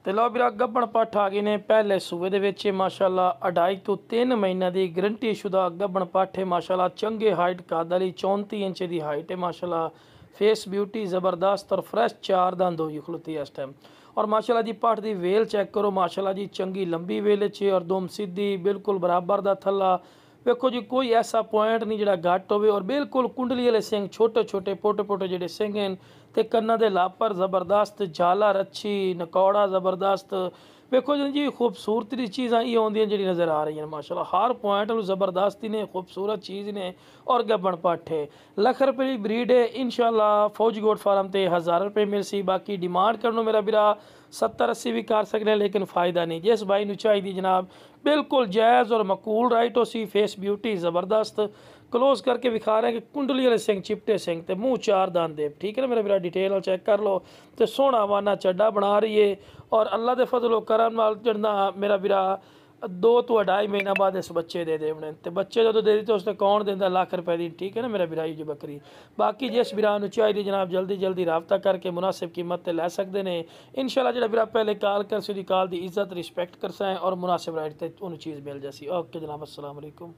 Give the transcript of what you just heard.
ਤੇ ਲਓ ਵੀਰਾ ਗੱਭਣ ਪੱਠ ਆ ਗਏ ਨੇ ਪਹਿਲੇ ਸੂਬੇ ਦੇ ਵਿੱਚ ਮਾਸ਼ਾਅੱਲਾ 2.5 ਤੋਂ 3 ਮਹੀਨਿਆਂ ਦੀ ਗਰੰਟੀ ਸ਼ੁਦਾ ਗੱਭਣ ਪੱਠ ਹੈ ਮਾਸ਼ਾਅੱਲਾ ਚੰਗੇ ਹਾਈਟ ਕੱਦ ਵਾਲੀ 34 ਇੰਚ ਦੀ ਹਾਈਟ है माशाल्लाह फेस ब्यूटी ज़बरदस्त और फ्रेश चार दंद हुई खलोती है इस टाइम और माशाल्लाह जी पट्ठ दी वेल चेक करो माशाल्लाह जी चंगी लंबी वेल है और दुम सीधी बिल्कुल बराबर दा थल्ला वेखो जी कोई ऐसा पॉइंट नहीं जिहड़ा घट होवे और बिल्कुल कुंडली वाले सिंह छोटे छोटे पोटे पोटे जिहड़े सिंह हैं ते कन्ना दे लापर ज़बरदस्त झालर अच्छी नकौड़ा ज़बरदस्त वेखो जी खूबसूरती चीज़ां ये आउंदियां जिहड़ी नज़र आ रही हैं माशाल्लाह हर पॉइंट ज़बरदस्ती ने खूबसूरत चीज़ ने और गब्बन पट्ठ है लख रुपये की ब्रीड है इंशाल्लाह फौजी गोट फार्म ते 1000 रुपये मिल सी बाकी डिमांड करनो मेरा बिरा 70-80 भी कर सकते हैं लेकिन फ़ायदा नहीं जिस भाई नूं चाहिए जनाब बिल्कुल जायज़ और मकूल राइट हो सी फेस ब्यूटी ज़बरदस्त क्लोज करके विखा रहे हैं कि कुंडली वाले सिंह चिपटे सिंह ते मुँह चार दान दे ठीक है ना मेरा बिरा डिटेल चेक कर लो तो सोहना वाना चड्डा बना रही है और अल्लाह के फजलो करम नाल जड़ना मेरा बिरा 2 तो 2.5 महीना बाद इस बच्चे दे देने तो बच्चे जो दे दी तो उसने कौन देंदा लाख रुपए की ठीक है ना मेरा बिराई जी बकरी बाकी जिस बिरा नूं चाहिए जनाब जल्दी जल्दी रबता करके मुनासिब कीमत ते लै सकते हैं इंशाल्लाह जो बिरा पहले कॉल कर सी कॉल की इज्जत रिस्पैक्ट कर सकें और मुनासिब राइट ते उन्होंने चीज़ मिल जासी ओके जनाब अस्सलाम वालेकुम।